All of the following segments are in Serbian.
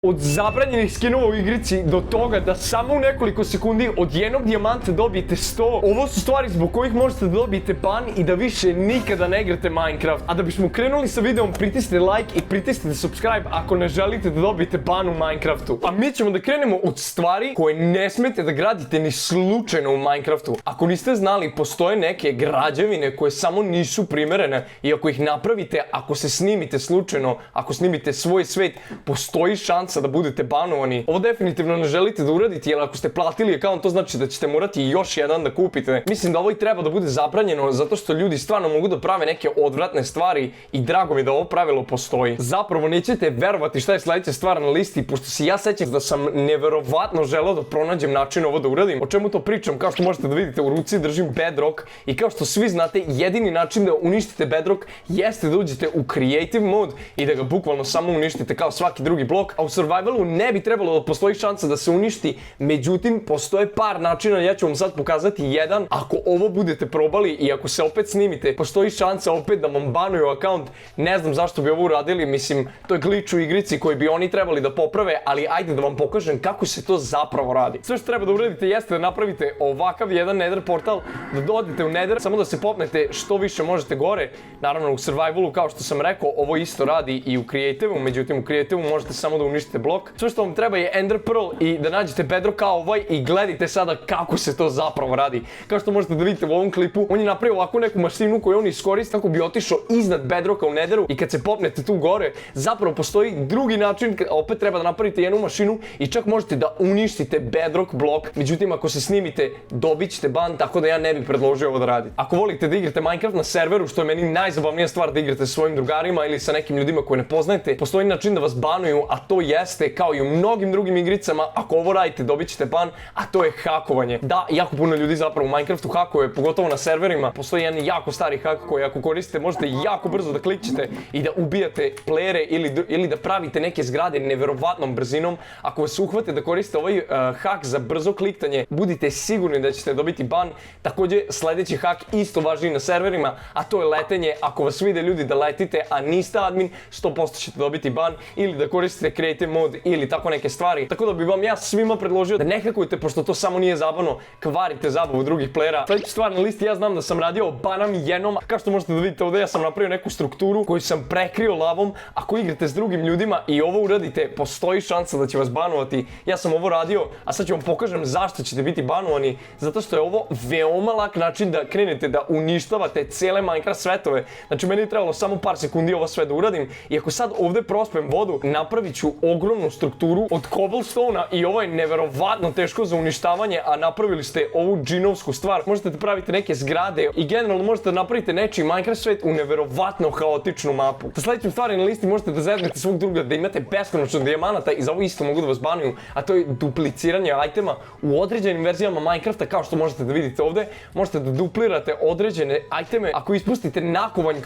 Od zabranjenih skinova u igrici do toga da samo u nekoliko sekundi od jednog dijamanta dobijete 100. Ovo su stvari zbog kojih možete da dobijete ban i da više nikada ne igrate Minecraft. A da bismo krenuli sa videom, pritisnite like i pritisnite subscribe ako ne želite da dobijete ban u Minecraftu. A mi ćemo da krenemo od stvari koje ne smete da gradite ni slučajno u Minecraftu. Ako niste znali, postoje neke građevine koje samo nisu primerene i ako ih napravite, ako se snimite slučajno, ako snimite svoj svet, postoji šansa da budete banovani. Ovo definitivno ne želite da uradite, jer ako ste platili account, to znači da ćete morati još jedan da kupite. Mislim da ovo i treba da bude zabranjeno, zato što ljudi stvarno mogu da prave neke odvratne stvari i drago mi da ovo pravilo postoji. Zapravo nećete verovati šta je sledeća stvar na listi, pošto se ja sećam da sam neverovatno želeo da pronađem način ovo da uradim. O čemu to pričam? Kao što možete da vidite, u ruci držim Bedrock i kao što svi znate, jedini način da uništite Bedrock jeste da uđete u Creative mode i da ga bukvalno samo uništite kao svaki drugi blok, a u Survivalu ne bi trebalo da postoji šansa da se uništi, međutim postoje par načina, ja ću vam sad pokazati jedan. Ako ovo budete probali i ako se opet snimite, postoji šansa opet da vam banuju account. Ne znam zašto bi ovo uradili, mislim to je glitch u igrici koji bi oni trebali da poprave, ali ajde da vam pokažem kako se to zapravo radi. Sve što treba da uradite jeste da napravite ovakav jedan nether portal, da dođete u nether, samo da se popnete što više možete gore. Naravno u Survivalu, kao što sam rekao, ovo isto radi i u Creative-u, međutim u Creative-u možete samo da uništite blok. Sve što vam treba je Ender Pearl i da nađete Bedrock kao ovaj i gledajte sada kako se to zapravo radi. Kao što možete da vidite u ovom klipu, on je napravio ovako neku mašinu koju on iskoristi kako bi otišao iznad Bedrocka u Netheru i kad se popnete tu gore, zapravo postoji drugi način, opet treba da napravite jednu mašinu i čak možete da uništite Bedrock blok. Međutim, ako se snimite, dobit ćete ban, tako da ja ne bih predložio ovo da radite. Ako volite da igrate Minecraft na serveru, što je meni najzabavnija stvar da igrate sa svojim drugarima ili sa nekim ljudima koje ne poznajete, postoji način da vas banuju, a to jeste kao i u mnogim drugim igricama, ako ovo radite dobit ćete ban, a to je hakovanje. Da, jako puno ljudi zapravo u Minecraftu hakuje, pogotovo na serverima. Postoji jedan jako stari hak koji ako koristite možete jako brzo da klikćete i da ubijate playere ili da pravite neke zgrade neverovatnom brzinom. Ako vas uhvate da koristite ovaj hak za brzo kliktanje, budite sigurni da ćete dobiti ban. Također sledeći hak isto važi na serverima, a to je letenje. Ako vas vide ljudi da letite, a niste admin, 100% ćete dobiti ban, ili da koristite Creative mode ili tako neke stvari. Tako da bi vam ja svima predložio da ne hakujete, pošto to samo nije zabavno, kvarite zabavu drugih playera. Sledeća stvar na listi, ja znam da sam radio banam jednom, kao što možete da vidite ovdje, ja sam napravio neku strukturu koju sam prekrio lavom. Ako igrate s drugim ljudima i ovo uradite, postoji šansa da će vas banovati. Ja sam ovo radio, a sad ću vam pokažem zašto ćete biti banovani, zato što je ovo veoma lak način da krenete da uništavate cele Minecraft svetove. Znači meni je trebalo samo par sekundi ovo sve da uradim i ako sad ovdje prospem vodu, napravit ću ogromnu strukturu od cobblestone-a i ovo je neverovatno teško za uništavanje, a napravili ste ovu džinovsku stvar. Možete da pravite neke zgrade i generalno možete da napravite nečiji Minecraft svet u neverovatno haotičnu mapu. Sa sledećim stvari na listi možete da zeznete svog druga da imate beskonačno dijamanata i za ovo isto mogu da vas banuju, a to je dupliciranje itema u određenim verzijama Minecrafta. Kao što možete da vidite ovdje, možete da duplirate određene iteme. Ako ispustite nakovanj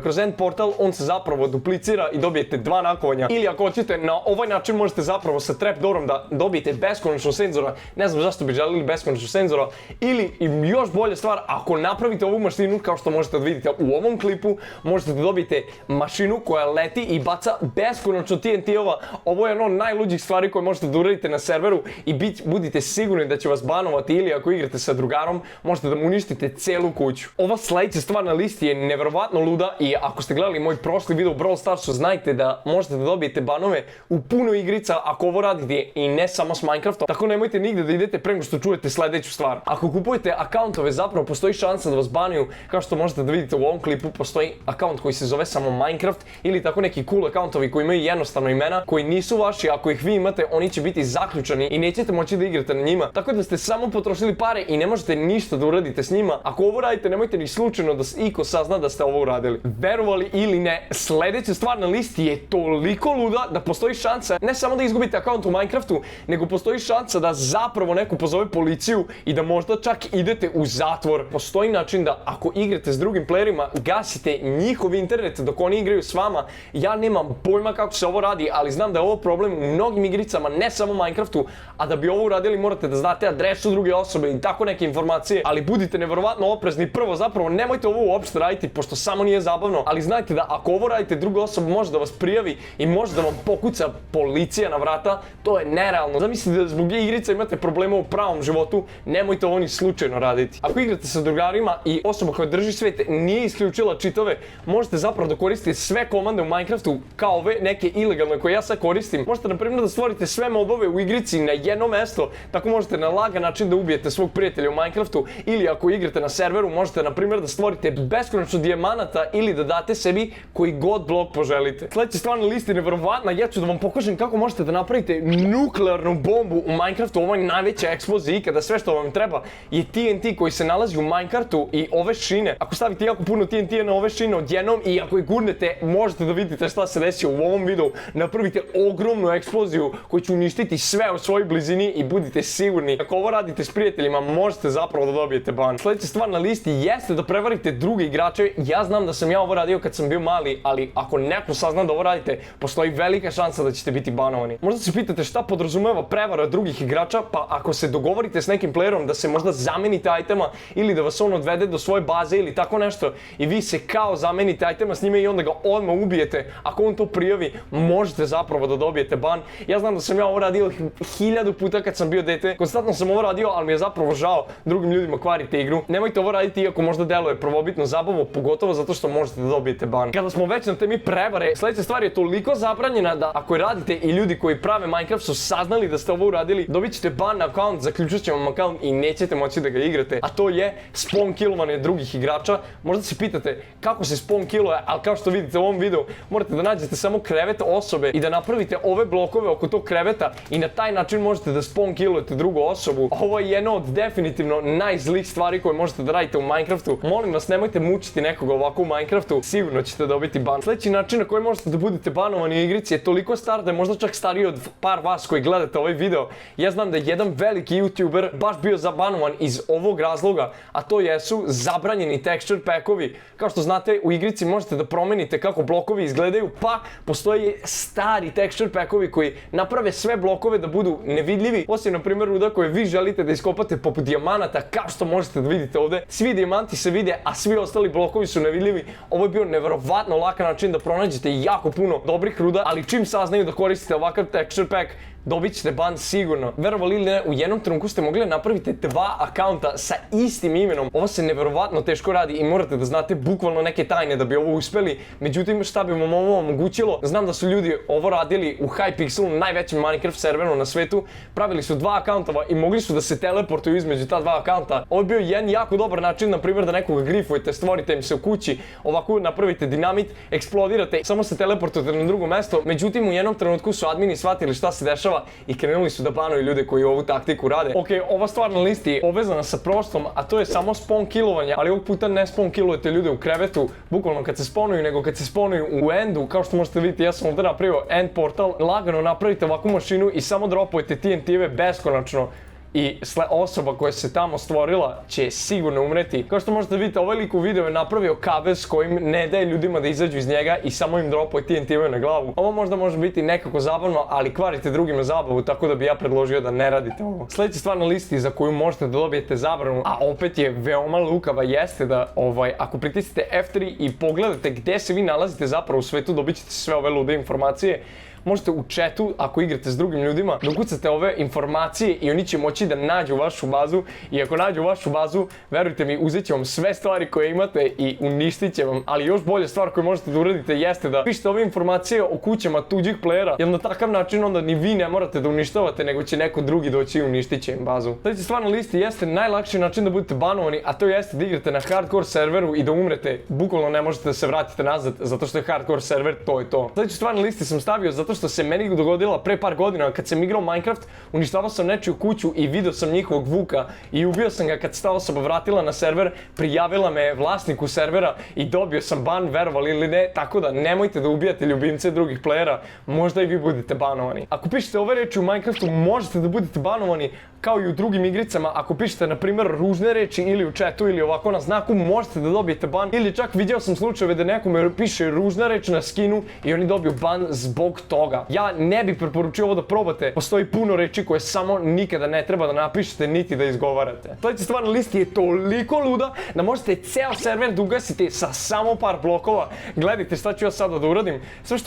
kroz end portal, on se zapravo duplicira i dobijete dva nakovanja. Ili ako hoćete na ovaj način možete zapravo sa trapdoorom da dobijete beskonačno senzora. Ne znam zašto bi želili beskonačno senzora. Ili još bolja stvar, ako napravite ovu mašinu kao što možete da vidite u ovom klipu, možete da dobijete mašinu koja leti i baca beskonačno TNT-ova. Ovo je ono od najluđih stvari koje možete da uradite na serveru i budite sigurni da će vas banovati, ili ako igrate sa drugarom, možete da mu uništite celu kuću. Ova sledeća stvar na listi je neverovatno luda i ako ste gledali moj prošli video u Brawl Starsu, znajte da možete da dobijete banove u puno igrica ako ovo radite i ne samo s Minecraftom. Tako nemojte nigde da idete pre nego što čujete sledeću stvar. Ako kupujete accountove, zapravo postoji šansa da vas banuju. Kao što možete da vidite u ovom klipu, postoji account koji se zove samo Minecraft ili tako neki cool accountovi koji imaju jednostavno imena, koji nisu vaši. Ako ih vi imate, oni će biti zaključani i nećete moći da igrate na njima. Tako da ste samo potrošili pare i ne možete ništa da uradite s njima. Ako ovo radite, nemojte ni slučajno da iko sazna da ste ovo uradili. Verovali ili ne, sledeća stvar na listi je toliko luda da postoji šansa ne samo da izgubite account u Minecraftu, nego postoji šansa da zapravo neko pozove policiju i da možda čak idete u zatvor. Postoji način da ako igrate s drugim playerima, gasite njihov internet dok oni igraju s vama. Ja nemam pojma kako se ovo radi, ali znam da je ovo problem u mnogim igricama, ne samo Minecraftu, a da bi ovo uradili morate da znate adresu druge osobe i tako neke informacije, ali budite neverovatno oprezni. Prvo, zapravo nemojte ovo uopšte raditi, pošto samo nije zabavno, ali znajte da ako ovo radite, druga osoba može da vas prijavi i može da vam pokuca kuca policija na vrata, to je nerealno. Zamislite da zbog igrica imate problema u pravom životu, nemojte ovo ni slučajno raditi. Ako igrate sa drugarima i osoba koja drži svet nije isključila čitove, možete zapravo da koristite sve komande u Minecraftu kao ove neke ilegalne koje ja sad koristim. Možete na primjer da stvorite sve mobove u igrici na jedno mesto, tako možete na lagan način da ubijete svog prijatelja u Minecraftu, ili ako igrate na serveru možete na primjer da stvorite beskonačno dijamanata ili da date sebi koji god blok poželite. Sljedeća stvar na listi je nevjerovatna, ja ću da vam pokažem kako možete da napravite nuklearnu bombu u Minecraftu. Ovo je najveća eksplozija ikada, sve što vam treba je TNT koji se nalazi u Minecraftu i ove šine. Ako stavite jako puno TNT-a na ove šine odjednom i ako je gurnete, možete da vidite šta se desi u ovom videu. Napravite ogromnu eksploziju koju će uništiti sve u svojoj blizini i budite sigurni, ako ovo radite s prijateljima, možete zapravo da dobijete ban. Sljedeća stvar na listi jeste da prevarite druge igrače. Ja znam da sam ja ovo radio kad sam bio mali, ali ako neko sazna da ovo radite, postoji velika šansa da ćete biti banovani. Možda se pitate šta podrazumeva prevara drugih igrača, pa ako se dogovorite s nekim playerom da se možda zamenite itema ili da vas on odvede do svoje baze ili tako nešto i vi se kao zamenite itema s njime i onda ga odmah ubijete, ako on to prijavi, možete zapravo da dobijete ban. Ja znam da sam ja ovo radio 1000 puta kad sam bio dete, konstantno sam ovo radio, ali mi je zapravo žao drugim ljudima kvarite igru. Nemojte ovo raditi iako možda deluje prvobitno zabavno, pogotovo zato što možete da dobijete ban. Kada smo već na temi prevare, sljedeća stvar je toliko zabranjena da ako je radite i ljudi koji prave Minecraft su saznali da ste ovo uradili, dobit ćete ban na account, zaključit će vam account i nećete moći da ga igrate. A to je spawn killovanje drugih igrača. Možda se pitate kako se spawn killuje, ali kao što vidite u ovom videu, morate da nađete samo krevet osobe i da napravite ove blokove oko tog kreveta i na taj način možete da spawn killujete drugu osobu. Ovo je jedno od definitivno najzlih stvari koje možete da radite u Minecraftu. Molim vas, nemojte mučiti nekoga ovako u Minecraftu, sigurno ćete dobiti ban. Sljedeći način na koji možete da budete banovani u igrici je toliko star da je možda čak stariji od par vas koji gledate ovaj video. Ja znam da je jedan veliki YouTuber baš bio zabanovan iz ovog razloga, a to jesu zabranjeni texture packovi. Kao što znate, u igrici možete da promenite kako blokovi izgledaju, pa postoje stari texture packovi koji naprave sve blokove da budu nevidljivi, osim na primjer ruda koje vi želite da iskopate poput dijamanata, kao što možete da vidite ovdje. Svi dijamanti se vide, a svi ostali blokovi su nevidljivi. Ovo je bio nevjerovatno lak način da pronađete jako puno dobrih ruda, ali čim saznaju da koristite ovakav texture pack, dobit ćete ban sigurno. Verovali ili ne, u jednom trenutku ste mogli napraviti 2 akaunta sa istim imenom. Ovo se nevjerovatno teško radi i morate da znate bukvalno neke tajne da bi ovo uspjeli. Međutim, šta bi vam ovo omogućilo? Znam da su ljudi ovo radili u Hypixelu, najvećem Minecraft serveru na svetu. Pravili su 2 akaunta i mogli su da se teleportuju između ta 2 akaunta. Ovo je bio jedan jako dobar način, na primjer, da nekoga grifujete, stvorite im se u kući, ovako napravite dinamit, eksplodirate, samo se teleportujete na drugo mesto. Međutim, u jednom trenutku su admini shvatili šta se dešava i krenuli su da banuju ljude koji ovu taktiku rade. Ok, ova stvar na listi je povezana sa prostom, a to je samo spawn killovanje, ali ovog puta ne spawn killujete ljude u krevetu, bukvalno kad se spawnuju, nego kad se spawnuju u endu. Kao što možete vidjeti, ja sam ovdje napravio end portal, lagano napravite ovakvu mašinu i samo dropujete TNT-eve beskonačno. I osoba koja se tamo stvorila će sigurno umreti. Kao što možete vidjeti, ovaj lik u videu je napravio kavez kojim ne daje ljudima da izađu iz njega i samo im dropuje TNT-eve na glavu. Ovo možda može biti nekako zabavno, ali kvarite drugima zabavu, tako da bi ja predložio da ne radite ovo. Sljedeća stvar na listi za koju možete da dobijete zabranu, a opet je veoma lukava, jeste da ako pritisnete F3 i pogledate gdje se vi nalazite zapravo u svetu, dobit ćete sve ove lude informacije. Možete u chatu, ako igrate s drugim ljudima, da ukucate ove informacije i oni će moći da nađu vašu bazu. I ako nađu vašu bazu, verujte mi, uzet će vam sve stvari koje imate i uništit će vam. Ali još bolja stvar koju možete da uradite jeste da pišete ove informacije o kućama tuđih playera, jer na takav način onda ni vi ne morate da uništavate, nego će neko drugi doći i uništit će im bazu. Sljedeća stvar na listi jeste najlakši način da budete banovani, a to jeste da igrate na hardcore serveru i da umrete. Bukvalno ne možete da se vratite nazad, zato što je hardcore server, to je to. Sljedeću stvar na listi sam stavio zato što se meni dogodila pre par godina kad sam igrao Minecraft, uništavao sam nečiju kuću i video sam njihovog vuka i ubio sam ga kad se ta osoba vratila na server, prijavila me vlasniku servera i dobio sam ban, verovali ili ne, tako da nemojte da ubijate ljubimce drugih playera, možda i vi budete banovani. Ako pišete ove reči u Minecraftu, možete da budete banovani kao i u drugim igricama. Ako pišete, na primjer, ružne reči ili u chatu ili ovako na znaku, možete da dobijete ban. Ili čak vidio sam slučajeve da nekome piše ružna reč na skinu i oni dobiju ban zbog toga. toga. Ja ne bih preporučio ovo da probate, postoji puno reči koje samo nikada ne treba da napišete niti da izgovarate. Sljedeća stvar na listi je toliko luda da možete ceo server da ugasite sa samo par blokova. Gledajte šta ću ja sada da uradim. Sve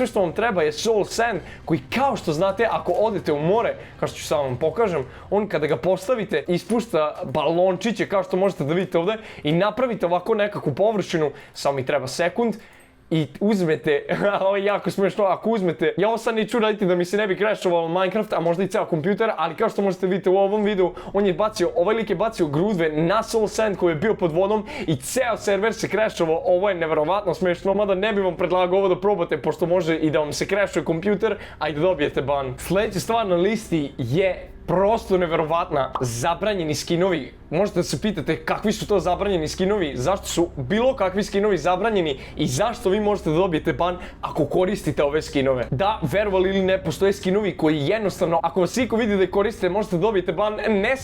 što vam treba je Soul Sand, koji kao što znate ako odete u more, kao što ću sad vam pokažem, on kada ga postavite ispušta balončiće kao što možete da vidite ovdje i napravite ovako nekakvu površinu, samo mi treba sekund, i uzmete, ovo je jako smiješno, ako uzmete, ja ovo sad neću raditi da mi se ne bi crashovalo Minecraft, a možda i ceo kompjuter, ali kao što možete vidjeti u ovom videu, ovaj lik je bacio grudve na Soul Sand koji je bio pod vodom i ceo server se crashovao, ovo je neverovatno smiješno, mada ne bi vam predlagao ovo da probate, pošto može i da vam se crashuje kompjuter, a i da dobijete ban. Sljedeća stvar na listi je prosto neverovatna, zabranjeni skinovi. Možete da se pitate kakvi su to zabranjeni skinovi, zašto su bilo kakvi skinovi zabranjeni i zašto vi možete da dobijete ban ako koristite ove skinove. Da, verovali ili ne, postoje skinovi koji jednostavno, ako vas iko vidi da ih koristite, možete da dobijete ban ne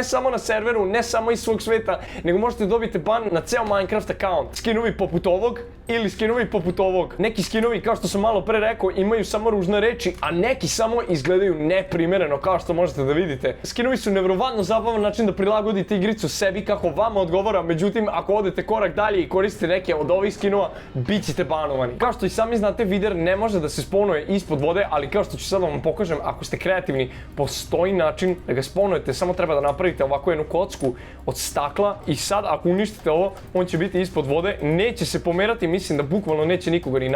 samo na serveru, ne samo iz svog sveta, nego možete da dobijete ban na ceo Minecraft account. Skinovi poput ovog ili skinovi poput ovog. Neki skinovi, kao što sam malo pre rekao, imaju samo ružne reči, a neki samo izgledaju neprimereno, kao što možete da vidite. Skinovi su neverovatno zabavan način da prilagodite igricu sebi kako vama odgovara, međutim ako odete korak dalje i koristite neke od ovih skinova, bit ćete banovani. Kao što i sami znate, Wither ne može da se spawnuje ispod vode, ali kao što ću sad vam pokažem, ako ste kreativni, postoji način da ga spawnujete, samo treba da napravite ovako jednu kocku od stakla i sad ako uništite ovo, on će biti ispod vode, neće se pomerati, mislim da bukvalno neće nikoga ni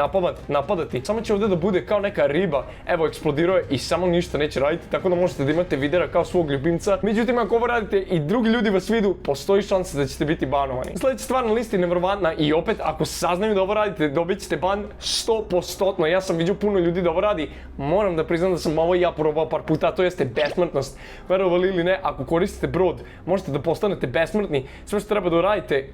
napadati, samo će ovdje da bude kao neka riba, evo eksplodirao je i samo ništa neće raditi, tako da možete da imate Withera kao svog ljubimca. Međutim, ako ovo radite i drugi ljudi vas vidu, postoji šansa da ćete biti banovani. Sljedeća stvar na listi je neverovatna i opet, ako saznaju da ovo radite, dobit ćete ban 100%. Ja sam vidio puno ljudi da ovo radi, moram da priznam da sam ovo i ja probao par puta, a to jeste besmrtnost. Verovali ili ne, ako koristite brod, možete da postanete besmrtni. Sve što treba da uradite,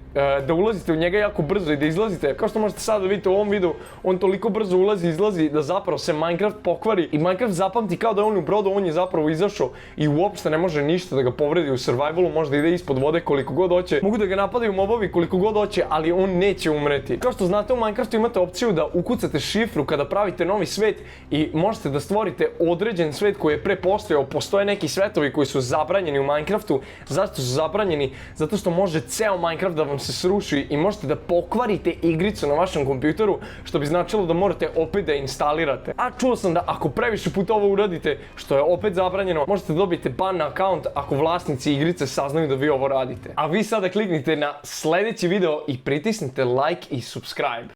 da ulazite u njega jako brzo i da izlazite. Kao što možete sad da vidite u ovom videu, on toliko brzo ulazi i izlazi da zapravo se Minecraft pokvari i Minecraft zapamti kao da je on u brodu, on je zapravo izašao i uopšte ne može ništa da ga povredi u survivalu, možda ide ispod vode koliko god hoće. Mogu da ga napadaju mobovi koliko god hoće, ali on neće umreti. Kao što znate, u Minecraftu imate opciju da ukucate šifru kada pravite novi svet i možete da stvorite određen svet koji je pre postojao. Postoje neki svetovi koji su zabranjeni u Minecraftu. Zašto su zabranjeni? Zato što može ceo Minecraft da vam se sruši i možete da pokvarite igricu na vašem kompjuteru, što bi značilo da morate opet da instalirate. A čuo sam da ako previše puta ovo uradite, što je opet zabranjeno, možete da dobijete ban na account ako vlasnici igrice saznaju da vi ovo radite. A vi sada kliknite na sljedeći video i pritisnite like i subscribe.